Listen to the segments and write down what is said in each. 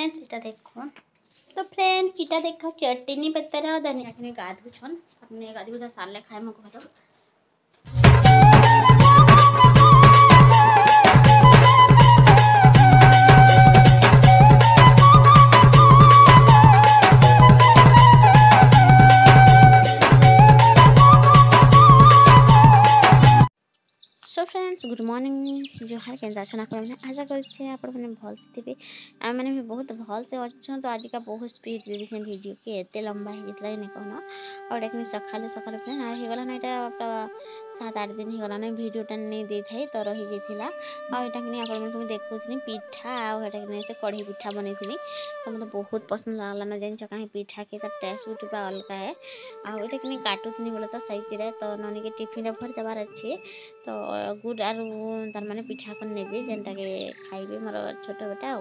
friends इटा देखो तो फ्रेंड इटा देखो चटनी पत्तर धनिया के गाधुछन अपने गाधी गुधा साले खाए मो घर सो फ्रेंड्स गुड मॉर्निंग जोहार के अच्छा आशा करने भल से थे आम मैंने भी बहुत भल से अच्छे तो आज का बहुत स्पीड देखिए वीडियो के एत लंबा हो जाता है कहना और एक सका सका फ्रेंड आगला ना यहाँ 7-8 दिन होगा ना वीडियोटा नहीं दे था तो रही जाता आप देखुनी पिठा आटा से कढ़ी पिठा बनी तो मतलब बहुत पसंद लगला ना जान कहीं पिठा के टेस्ट भी पूरा अलग है आटा कि काटुनी बोले तो सैज तो ननी के टिफिन भर देवार अच्छे तो गुड आर तार माने पिठा कर नेबे जेनटा के खाइबे मोर छोट बेटा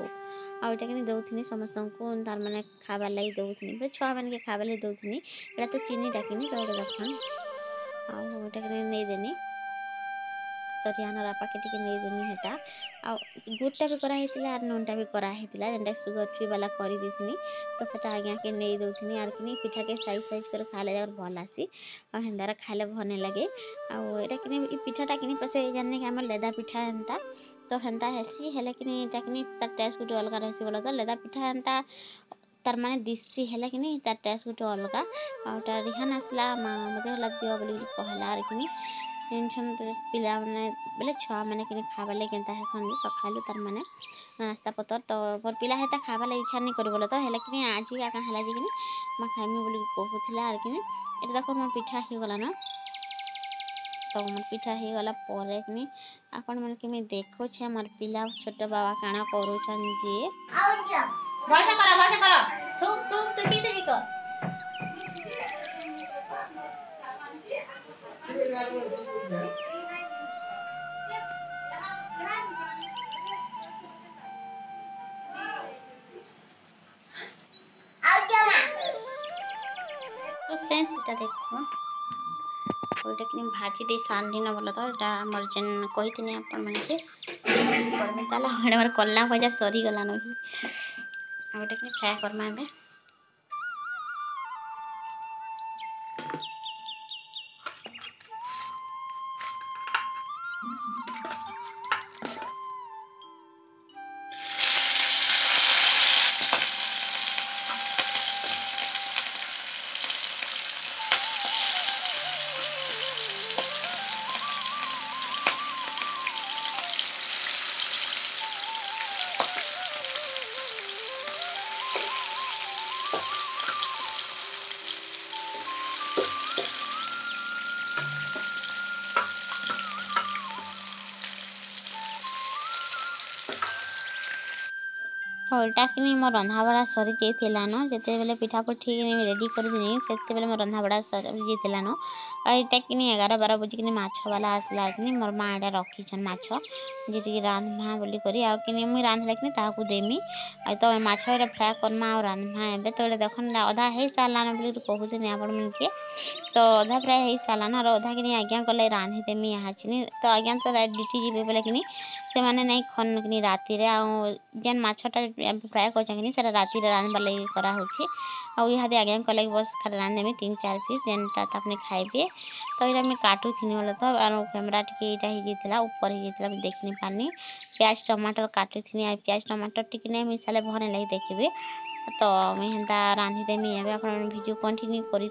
आटा कि दौनी समस्त को तार माने खाबार लगी दौनी छुआ मान के खाबार लगी दौनी एटा तो चीनी डाकिनी तो देखन आटा कि नहीं देनी तो रिहाना रापा के टिके नहीं देनी हेटा आ गुड़टा भी कराई और नूनटा भी कराई जेनटा सुगर फ्री वाला कर दी तो सेटा आज्ञा के नहीं दौनी आर कि पिठा के साइज साइज कर खाले जगह भल आसी और हेन्दार खाले भल लगे आटा कि पिठाटा कि प्रसे जाने कि आम लेदा पिठा हेन्ता तो हेन्ता हेसी हेले कि तार टेस्ट गोटे अलग रही बोला तो लेदा पिठा हेन्ता तार माने दिसी है कि तार टेस्ट गोटे अलग आटा रिहान आसला मत हला दियो बोली कहला कि पिला मैंने बोले छुआ मैंने कि खाबार लगे केन्ता हेसन सकालू तार माने नास्ता पतर तो मोर पिला हेता खाबार लगे इच्छा नहीं कर बोले तो हेले कि आज क्या है कि माँ खाइमी बोली कहूला आर कि ये देखो मोर पिठा हो गला ना तो मोर पिठा हो गला कि आपण मन कि देखो मोर पिला छोट बाबा काना करूछन जे तो फ्रेंड्स इटा देखो गोटे कि भाजी दे सानी न बोला तो यहाँ मोर जेन कही आपण मैंने मोर कला भजा सरीगला न गोटे कि फ्राए करमा ए एटा कि मोर रंधा बड़ा सरी जाइला न जिते बेले पिठा पुठी रेडी करदिनी से बेले मोर रंधा बड़ा सरी जाइला न एटा कि 11-12 बजे कि माछ वाला आसला कि मोर माँ एटा रखीछन माछ जी रांधमा बोली करी आ कि मुई रांधले कि ताकू देमी तो माछ एटा फ्राए करमा और रांधमा एबे तो देखन अधा हे साला न बोली कहूथि आपण मन के तो अधा फ्राए हो सारा ना अधा कि आज्ञा कले रांधि देमी यहाँ चिनी तो आज्ञा तो ड्यूटी जी बोले कि से मैंने नहीं खन कि राति जेन माछटा फ्राए कर राति रांधबार लगे कराऊँगी आदि आज्ञा कल बस खाली रांधेमी 3-4 पीस जेनटा अपने खाइबे तो ये मुझे काटुनी बोले तो कैमेरा टी हो ऊपर हो देख नहीं पानी प्याज टमाटर काटुनी प्याज टमाटर टी नहीं मिसाले भल लगे देखिए तो मुझे हेन्ता रांधिदेमी एवं आप वीडियो कंटिन्यू करें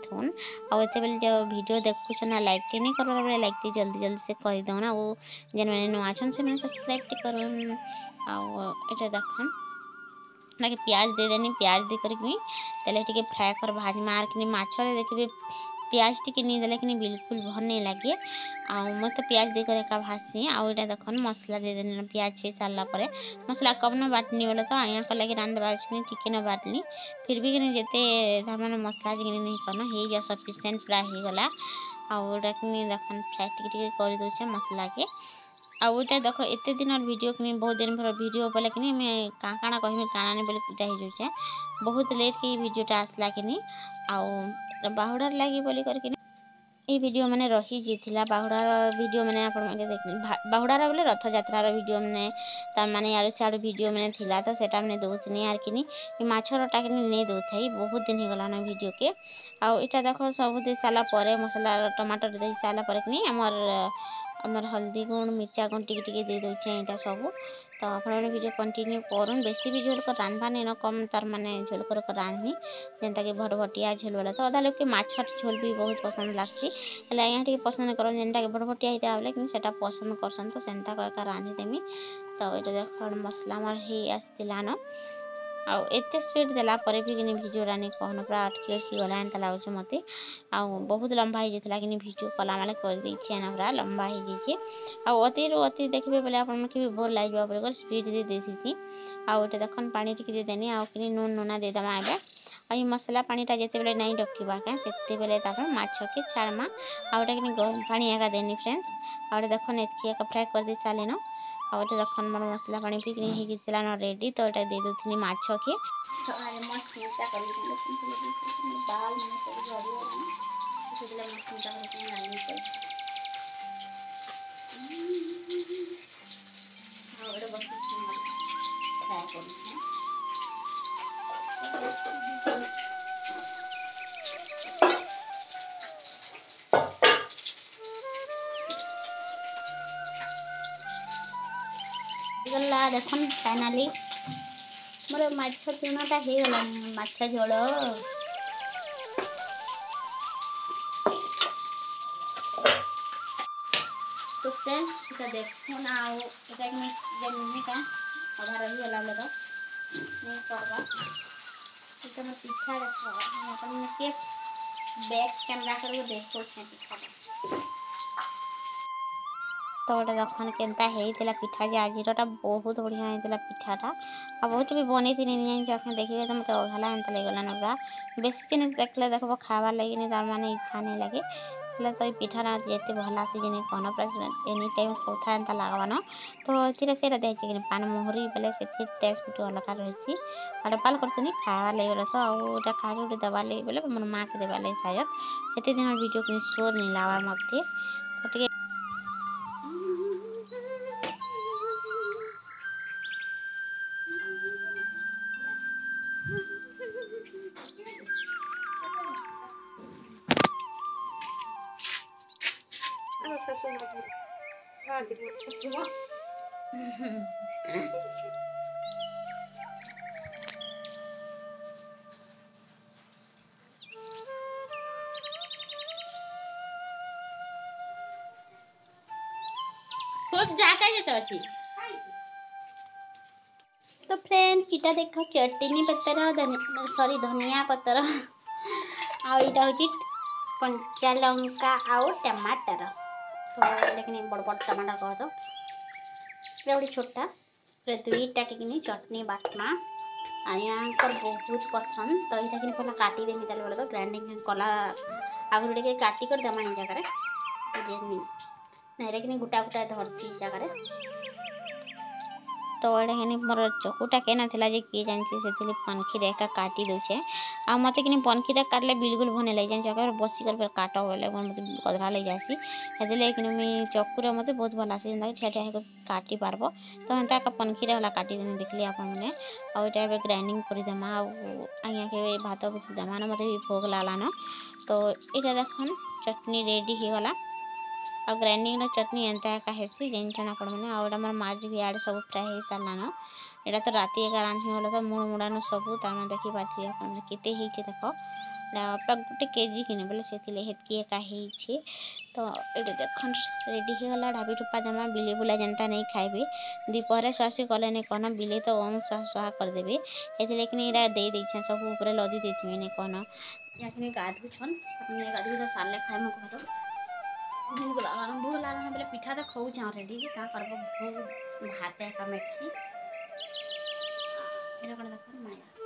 आते बेले जो वीडियो देखुन ना लाइक टी नहीं कर बोले लाइक टी जल्दी जल्दी से करदे ना वो जेन मैंने नुआ छन से सब्सक्राइब टी कर देखन ना कि प्याज दे देनी प्याज दे करके तेल टी फ्राए कर भाजी मार कि माछरे देखिए प्याज टी नहीं देले कि बिल्कुल भल नहीं लगे मत तो प्याज देकर एका भासी आटा देखन मसला दे देनी प्याज छे सारा पर मसला कब न बाटनी बोले तो यहाँ कल कि रांधबार टिके न बाटनी फिर भी कि जिते मैंने मसला जी नहीं करना हो जा सफिसीयंट पूरा हो गला आटा कि देखन फ्राए टी कर दूचे मसला के आटा देख एत दिन वीडियो कि बहुत दिन भर वीडियो बोले कि मैं काଣା कहमी काଣା नहीं बोले पूजा हो जाए बहुत लेट के वीडियोटा आसला कि बाहुड़ार लगी बोली करके ये वीडियो मैंने रही जीला बाहुड़ार वीडियो मैंने आप देख बाहुड़ार बोले रथ यात्रार वीडियो मैंने तार माने यार सियाड़ वीडियो मैंने थिला तो सेटा मैंने दउथनी यार किनी माछरटा कि नहीं दउथाई बहुत दिन हो गलाना वीडियो के आउ इटा देखो सब दे साला परे मसला टमाटर दे साला परे कि हमर हल्दी गुण मिर्चा गुण टिके टिके दे दउछे एटा सब तो आपण वीडियो कंटिन्यू करूँ बेसी भी झोल कर रांधबा नहीं न कम तार माने झोल कर रांधनी जेनता कि भटभटिया झोल वाला तो अधा लोग के माछ झोल भी बहुत पसंद लागसी हेले आज्ञा टिके पसंद कर जेनटा कि भटभटिया होता बोले कि सेटा पसंद करसन तो सेनता कका रांधि देमी तो ये देख मसला मोर ही आसलान आउ एते स्पीड देला परे भी कि भिडियोटा नहीं कहन पूरा अटकी अटकी गला एंता लगुच मत आउ बहुत लंबा हो जाता कि भिडियो कला माले कर देना पूरा लंबा हो जाए आउ अति अति देखिए बोले आप भी बोर लगे बोल स्पीड दे देती आउ ये देखन पानी टिके दे देनी आउ कि नून नूना देदमा एबे आई मसला पानीटा जिते बेले नहीं रखा क्या से बेले माछ के छाड़मा आउटा कि गरम पानी एका देनी फ्रेंड्स आउटे देखन एतकी एका फ्राए कर दे सालेन आउटे देखन मोर मसला पानी भी होगी रेडी तो ये दे दूसरी माछ के मस्त चिंता कर बाल मैंने सब झड़ी मस्त चिंता गला देखन फाइनाली मोर माछ तुणाटा हो गला माछ झोल तो फ्रेंड्स इटा देखो ना आउ इटा कि जन्नी का आधा रही गला बोले तो नहीं करवा इटा मैं पिठा देखो मैं अपन के बैक कैमरा कर देखो पिठा तो गोटे दखन केनता होता पिठा जे आजटा बहुत बढ़िया होता पिठाटा आ बहुत भी बनई थी देखिए तो मतलब अघाला एंता लगलान पूरा बेसी जिन देखले देखो खावार लगे तार माने इच्छा नहीं लगे हेल्ले तो पिठाटा जिते भल आसी जिन कहन पूरा एनी टाइम कथा एंता लगवान तो से देखिए कि पान मोहरी बेले से टेस्ट गोटे अलग रही पाल करते खावार लगे बोले तो आउटा खा गोटे देवार लगे बोले मोर माँ के देवार लगे शायद हेते दिन वीडियो कि शोर नहीं लावा मत तो खूब जाका जेते अछि तो फ्रेंड इटा देखो चटनी पत्तर सॉरी धनिया पत्तर आईटा हूँ कंचा लंका आउ टमाटर तो लेकिन बड़ बड़ टमाटर कह तो गोटे छोटा दुईटा कि चटनी बाटमा आयांकर बहुत पसंद तो यहाँ कि पहला काटी देमी ताले बोले तो ग्राइंडिंग कला आगु टे काटी कर देमा इन जगह नहीं कि गोटा गोटा धरसी जगह तो ये मोर चकुटा के नाला जे किए जानसी से पनखी एका काटी दौचे आ मत कि पनखीटा काटले बिल्कुल भन लगे जगह बसिकर काट बोले मत गधरा लग जासी हेल्ले मुझे चकुरे मत बहुत भल आसी ठिया ठिया काटी पार्ब तो एंता पनखीरे वाला काटी देनी देखली आपने आईटा ग्राइंडिंग करदेमा आज्ञा के भात भूति देमा मत भी भोग लालान तो ये देखन चटनी रेडी हो गला आ ग्राइंडिंग चटनी एंता एका हेसी जानछन आपण मैंने आउटा मोर माछ भी आड़े सब फ्राए हो सारान यहाँ तो राति एका रांधि बोले तो मुड़ मुड़ान सब तार देखी पारे अपन केते देख पूरा गोटे केजी कि बोले से हेतकी एका तो ये देखन रेडी हो गला ढाबी टुपा देमा बिले बुला जनता नहीं खाइबे दीपहर स्वासी कले नहीं कहना बिले तो ओम स्वाहा करदेवे ये दे देछन सब ऊपर लदी देथिबे नहीं कहना याखिने गाधुछन अपने गाधु तो साले खाए मो घर भूख लागान बोले पिठा तो खाऊ रेडी का करब भोग भात एका मेटसी एटा कण देख माया